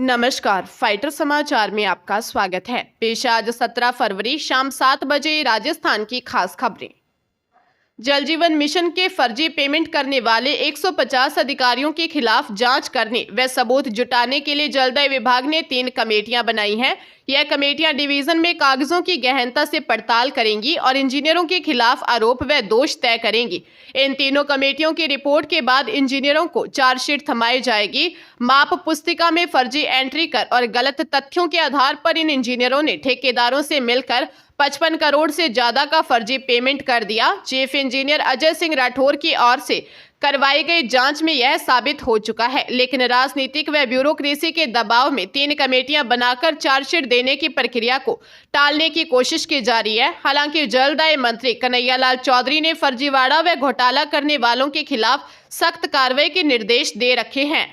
नमस्कार, फाइटर समाचार में आपका स्वागत है। पेश आज 17 फरवरी शाम 7 बजे राजस्थान की खास खबरें। जल जीवन मिशन के फर्जी पेमेंट करने वाले 150 अधिकारियों के खिलाफ जांच करने व सबूत जुटाने के लिए जलदाय विभाग ने 3 कमेटियां बनाई हैं। यह कमेटियां डिवीजन में कागजों की गहनता से पड़ताल करेंगी और इंजीनियरों के खिलाफ आरोप व दोष तय करेंगी। इन तीनों कमेटियों की रिपोर्ट के बाद इंजीनियरों को चार्जशीट थमाई जाएगी। माप पुस्तिका में फर्जी एंट्री कर और गलत तथ्यों के आधार पर इन इंजीनियरों ने ठेकेदारों से मिलकर 55 करोड़ से ज्यादा का फर्जी पेमेंट कर दिया। चीफ इंजीनियर अजय सिंह राठौर की ओर से करवाई गई जांच में यह साबित हो चुका है, लेकिन राजनीतिक व ब्यूरोक्रेसी के दबाव में 3 कमेटियां बनाकर चार्जशीट देने की प्रक्रिया को टालने की कोशिश की जा रही है। हालांकि जलदाय मंत्री कन्हैयालाल चौधरी ने फर्जीवाड़ा व घोटाला करने वालों के खिलाफ सख्त कार्रवाई के निर्देश दे रखे हैं।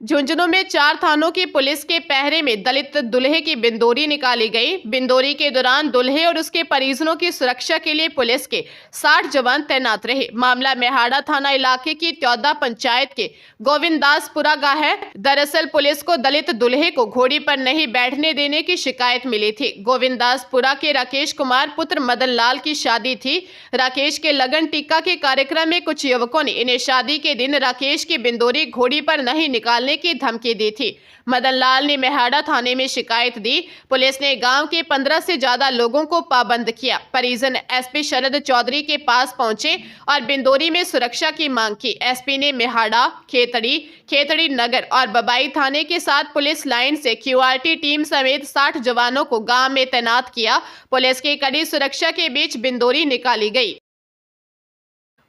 झुंझुनू में 4 थानों की पुलिस के पहरे में दलित दूल्हे की बिंदोरी निकाली गई। बिंदोरी के दौरान दूल्हे और उसके परिजनों की सुरक्षा के लिए पुलिस के 60 जवान तैनात रहे। मामला मेहाड़ा थाना इलाके की त्योदा पंचायत के गोविंदासपुरा का है। दरअसल पुलिस को दलित दूल्हे को घोड़ी पर नहीं बैठने देने की शिकायत मिली थी। गोविंदासपुरा के राकेश कुमार पुत्र मदन लाल की शादी थी। राकेश के लगन टीका के कार्यक्रम में कुछ युवकों ने इन्हें शादी के दिन राकेश की बिंदोरी घोड़ी पर नहीं निकालने की धमकी दी थी। मदन लाल ने मेहाड़ा थाने में शिकायत दी। पुलिस ने गांव के 15 से ज्यादा लोगों को पाबंद किया। परिजन एसपी शरद चौधरी के पास पहुंचे और बिंदोरी में सुरक्षा की मांग की। एसपी ने मेहाड़ा, खेतड़ी नगर और बबाई थाने के साथ पुलिस लाइन से क्यूआरटी टीम समेत 60 जवानों को गांव में तैनात किया। पुलिस की कड़ी सुरक्षा के बीच बिंदोरी निकाली गई।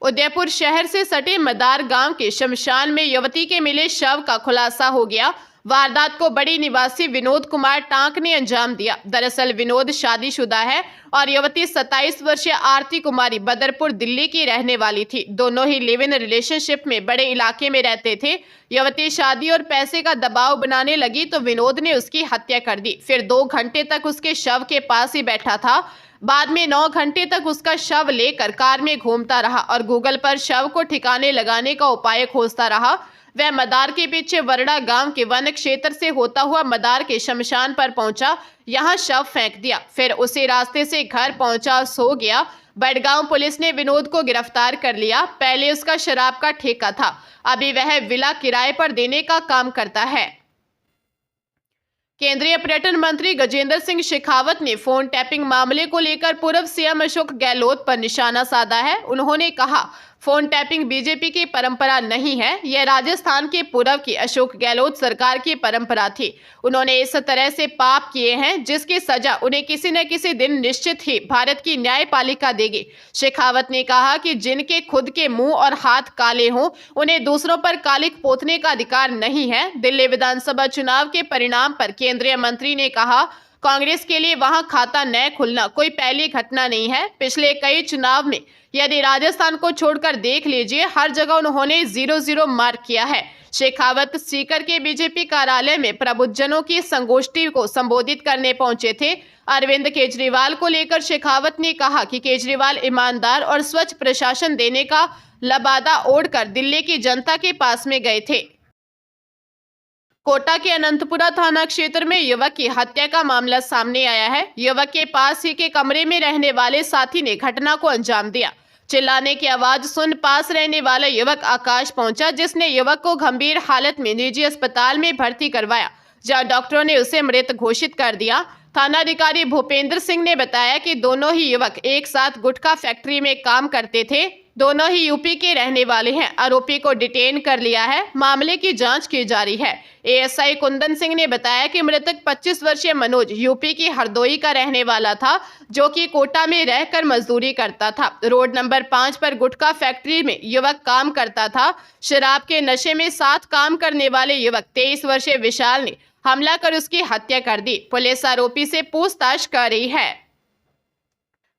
उदयपुर शहर से सटे मदार गांव के शमशान में युवती के मिले शव का खुलासा हो गया। वारदात को बड़ी निवासी विनोद कुमार टांक ने अंजाम दिया। दरअसल विनोद शादीशुदा है और युवती 27 वर्षीय आरती कुमारी बदरपुर दिल्ली की रहने वाली थी। दोनों ही लिव इन रिलेशनशिप में बड़े इलाके में रहते थे। युवती शादी और पैसे का दबाव बनाने लगी तो विनोद ने उसकी हत्या कर दी। फिर 2 घंटे तक उसके शव के पास ही बैठा था। बाद में 9 घंटे तक उसका शव लेकर कार में घूमता रहा और गूगल पर शव को ठिकाने लगाने का उपाय खोजता रहा। वह मदार के पीछे वरड़ा गांव के वन क्षेत्र से होता हुआ मदार के शमशान पर पहुंचा। यहां शव फेंक दिया। फिर उसी रास्ते से घर पहुंचा और सो गया। बड़गांव पुलिस ने विनोद को गिरफ्तार कर लिया। पहले उसका शराब का ठेका था, अभी वह विला किराए पर देने का काम करता है। केंद्रीय पर्यटन मंत्री गजेंद्र सिंह शेखावत ने फोन टैपिंग मामले को लेकर पूर्व सीएम अशोक गहलोत पर निशाना साधा है। उन्होंने कहा, फोन टैपिंग बीजेपी की परंपरा नहीं है, यह राजस्थान के पूर्व की अशोक गहलोत सरकार की परंपरा थी। उन्होंने इस तरह से पाप किए हैं जिसकी सजा उन्हें किसी न किसी दिन निश्चित ही भारत की न्यायपालिका देगी। शेखावत ने कहा कि जिनके खुद के मुंह और हाथ काले हों, उन्हें दूसरों पर कालिक पोतने का अधिकार नहीं है। दिल्ली विधानसभा चुनाव के परिणाम पर केंद्रीय मंत्री ने कहा, कांग्रेस के लिए वहां खाता न खुलना कोई पहली घटना नहीं है। पिछले कई चुनाव में यदि राजस्थान को छोड़कर देख लीजिए, हर जगह उन्होंने 0-0 मार्क किया है। शेखावत सीकर के बीजेपी कार्यालय में प्रबुद्धजनों की संगोष्ठी को संबोधित करने पहुंचे थे। अरविंद केजरीवाल को लेकर शेखावत ने कहा कि केजरीवाल ईमानदार और स्वच्छ प्रशासन देने का लबादा ओढ़कर दिल्ली की जनता के पास में गए थे। कोटा के अनंतपुरा थाना क्षेत्र में युवक की हत्या का मामला सामने आया है। युवक के पास ही के कमरे में रहने वाले साथी ने घटना को अंजाम दिया। चिल्लाने की आवाज सुन पास रहने वाला युवक आकाश पहुंचा, जिसने युवक को गंभीर हालत में निजी अस्पताल में भर्ती करवाया, जहां डॉक्टरों ने उसे मृत घोषित कर दिया। थानाधिकारी भूपेंद्र सिंह ने बताया कि दोनों ही युवक एक साथ गुटखा फैक्ट्री में काम करते थे। दोनों ही यूपी के रहने वाले हैं। आरोपी को डिटेन कर लिया है। मामले की जांच की जा रही है। एएसआई कुंदन सिंह ने बताया कि मृतक 25 वर्षीय मनोज यूपी की हरदोई का रहने वाला था, जो कि कोटा में रहकर मजदूरी करता था। रोड नंबर 5 पर गुटखा फैक्ट्री में युवक काम करता था। शराब के नशे में साथ काम करने वाले युवक 23 वर्षीय विशाल ने हमला कर उसकी हत्या कर दी। पुलिस आरोपी से पूछताछ कर रही है।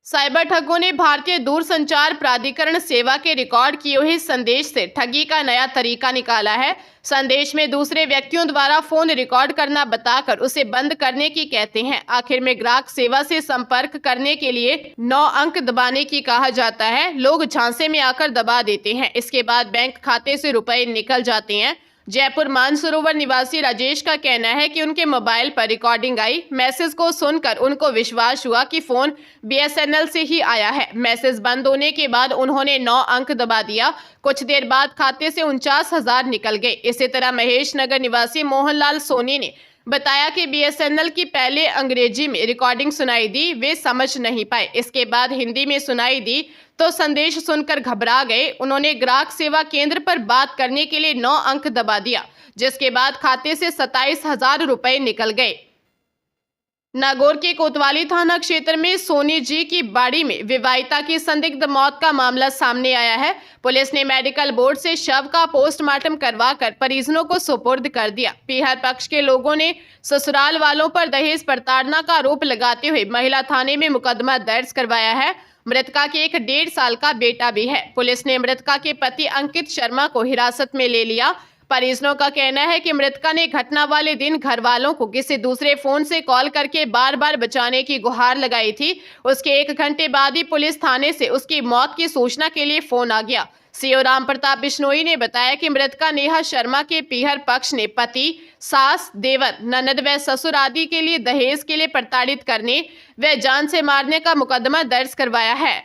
साइबर ठगों ने भारतीय दूरसंचार प्राधिकरण सेवा के रिकॉर्ड किए हुए संदेश से ठगी का नया तरीका निकाला है। संदेश में दूसरे व्यक्तियों द्वारा फोन रिकॉर्ड करना बताकर उसे बंद करने की कहते हैं। आखिर में ग्राहक सेवा से संपर्क करने के लिए 9 अंक दबाने की कहा जाता है। लोग झांसे में आकर दबा देते हैं। इसके बाद बैंक खाते से रुपए निकल जाते हैं। जयपुर मानसरोवर निवासी राजेश का कहना है कि उनके मोबाइल पर रिकॉर्डिंग आई। मैसेज को सुनकर उनको विश्वास हुआ कि फोन BSNL से ही आया है। मैसेज बंद होने के बाद उन्होंने 9 अंक दबा दिया। कुछ देर बाद खाते से 49,000 निकल गए। इसी तरह महेश नगर निवासी मोहनलाल सोनी ने बताया कि BSNL की पहले अंग्रेजी में रिकॉर्डिंग सुनाई दी, वे समझ नहीं पाए। इसके बाद हिंदी में सुनाई दी तो संदेश सुनकर घबरा गए। उन्होंने ग्राहक सेवा केंद्र पर बात करने के लिए 9 अंक दबा दिया, जिसके बाद खाते से 27,000 रुपए निकल गए। नागौर के कोतवाली थाना क्षेत्र में सोनी जी की बाड़ी में विवाहिता की संदिग्ध मौत का मामला सामने आया है। पुलिस ने मेडिकल बोर्ड से शव का पोस्टमार्टम करवाकर परिजनों को सुपुर्द कर दिया। पीहर पक्ष के लोगों ने ससुराल वालों पर दहेज प्रताड़ना का आरोप लगाते हुए महिला थाने में मुकदमा दर्ज करवाया है। मृतका के एक 1.5 साल का बेटा भी है। पुलिस ने मृतका के पति अंकित शर्मा को हिरासत में ले लिया। परिजनों का कहना है कि मृतका ने घटना वाले दिन घर वालों को किसी दूसरे फोन से कॉल करके बार बार बचाने की गुहार लगाई थी। उसके 1 घंटे बाद ही पुलिस थाने से उसकी मौत की सूचना के लिए फोन आ गया। सीओ राम प्रताप बिश्नोई ने बताया कि मृतका नेहा शर्मा के पीहर पक्ष ने पति, सास, देवर, ननद व ससुर आदि के लिए दहेज के लिए प्रताड़ित करने व जान से मारने का मुकदमा दर्ज करवाया है।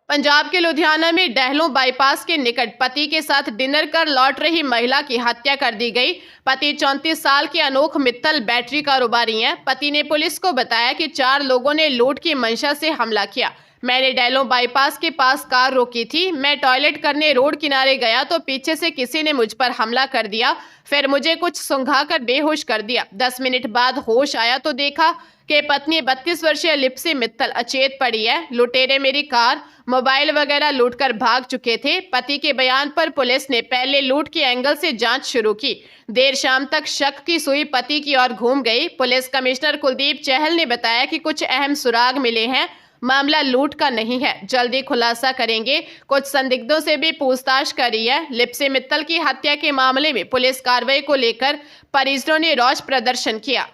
पंजाब के लुधियाना में डहलों बाईपास के निकट पति के साथ डिनर कर लौट रही महिला की हत्या कर दी गई। पति 34 साल के अनोख मित्तल बैटरी कारोबारी हैं। पति ने पुलिस को बताया कि 4 लोगों ने लूट की मंशा से हमला किया। मैंने डहलों बाईपास के पास कार रोकी थी। मैं टॉयलेट करने रोड किनारे गया तो पीछे से किसी ने मुझ पर हमला कर दिया। फिर मुझे कुछ सूंघाकर बेहोश कर दिया। 10 मिनट बाद होश आया तो देखा कि पत्नी 32 वर्षीय लिप्सी मित्तल अचेत पड़ी है। लुटेरे मेरी कार, मोबाइल वगैरह लूटकर भाग चुके थे। पति के बयान पर पुलिस ने पहले लूट के एंगल से जांच शुरू की। देर शाम तक शक की सुई पति की ओर घूम गई। पुलिस कमिश्नर कुलदीप चहल ने बताया कि कुछ अहम सुराग मिले हैं। मामला लूट का नहीं है, जल्दी खुलासा करेंगे। कुछ संदिग्धों से भी पूछताछ करी है। लिप्सी मित्तल की हत्या के मामले में पुलिस कार्रवाई को लेकर परिजनों ने रोष प्रदर्शन किया।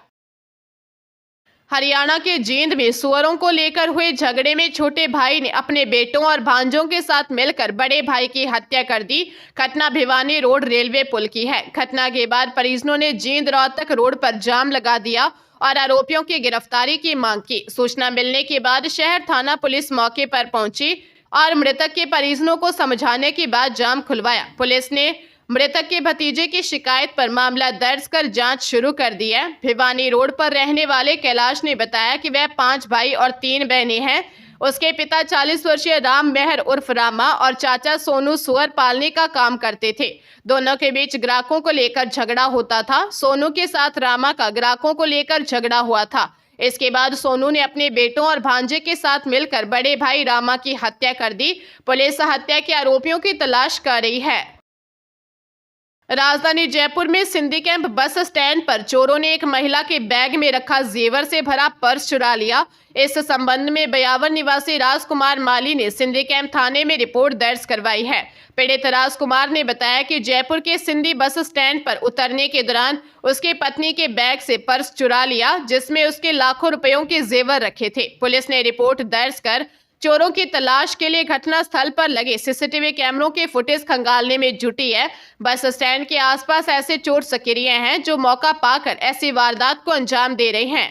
हरियाणा के जींद में सुअरों को लेकर हुए झगड़े में छोटे भाई ने अपने बेटों और भांजों के साथ मिलकर बड़े भाई की हत्या कर दी। घटना भिवानी रोड रेलवे पुल की है। घटना के बाद परिजनों ने जींद रोहतक रोड पर जाम लगा दिया और आरोपियों की गिरफ्तारी की मांग की। सूचना मिलने के बाद शहर थाना पुलिस मौके पर पहुंची और मृतक के परिजनों को समझाने के बाद जाम खुलवाया। पुलिस ने मृतक के भतीजे की शिकायत पर मामला दर्ज कर जांच शुरू कर दी है। भिवानी रोड पर रहने वाले कैलाश ने बताया कि वह 5 भाई और 3 बहनें हैं। उसके पिता 40 वर्षीय राम मेहर उर्फ रामा और चाचा सोनू सुअर पालने का काम करते थे। दोनों के बीच ग्राहकों को लेकर झगड़ा होता था। सोनू के साथ रामा का ग्राहकों को लेकर झगड़ा हुआ था। इसके बाद सोनू ने अपने बेटों और भांजे के साथ मिलकर बड़े भाई रामा की हत्या कर दी। पुलिस हत्या के आरोपियों की तलाश कर रही है। राजधानी जयपुर में सिंधी कैंप बस स्टैंड पर चोरों ने एक महिला के बैग में रखा जेवर से भरा पर्स चुरा लिया। इस संबंध में 52 निवासी राजकुमार माली ने सिंधी कैंप थाने में रिपोर्ट दर्ज करवाई है। पीड़ित राजकुमार ने बताया कि जयपुर के सिंधी बस स्टैंड पर उतरने के दौरान उसकी पत्नी के बैग से पर्स चुरा लिया, जिसमें उसके लाखों रुपयों के जेवर रखे थे। पुलिस ने रिपोर्ट दर्ज कर चोरों की तलाश के लिए घटना स्थल पर लगे सीसीटीवी कैमरों के फुटेज खंगालने में जुटी है। बस स्टैंड के आसपास ऐसे चोर सक्रिय हैं जो मौका पाकर ऐसी वारदात को अंजाम दे रहे हैं।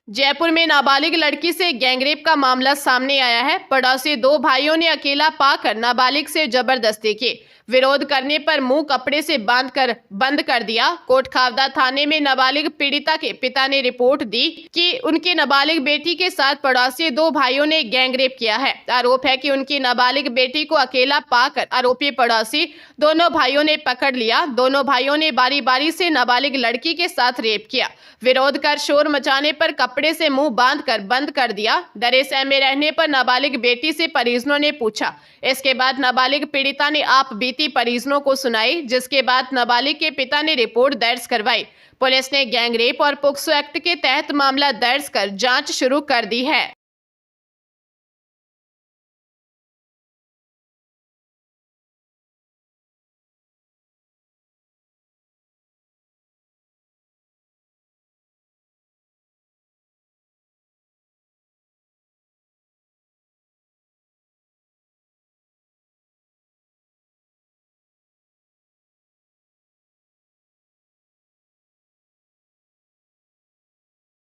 जयपुर में नाबालिग लड़की से गैंगरेप का मामला सामने आया है। पड़ोसी 2 भाइयों ने अकेला पाकर नाबालिग से जबरदस्ती की। विरोध करने पर मुंह कपड़े से बंद कर दिया। कोटखावदा थाने में नाबालिग पीड़िता के पिता ने रिपोर्ट दी कि उनकी नाबालिग बेटी के साथ पड़ोसी 2 भाइयों ने गैंगरेप किया है। आरोप है कि उनकी नाबालिग बेटी को अकेला पाकर आरोपी पड़ोसी दोनों भाइयों ने पकड़ लिया। दोनों भाइयों ने बारी बारी से नाबालिग लड़की के साथ रेप किया। विरोध कर शोर मचाने पर कपड़े से मुंह बांधकर बंद कर दिया। डरे सहमे रहने पर नाबालिग बेटी से परिजनों ने पूछा। इसके बाद नाबालिग पीड़िता ने आप बीती परिजनों को सुनाई, जिसके बाद नाबालिग के पिता ने रिपोर्ट दर्ज करवाई। पुलिस ने गैंगरेप और पोक्सो एक्ट के तहत मामला दर्ज कर जांच शुरू कर दी है।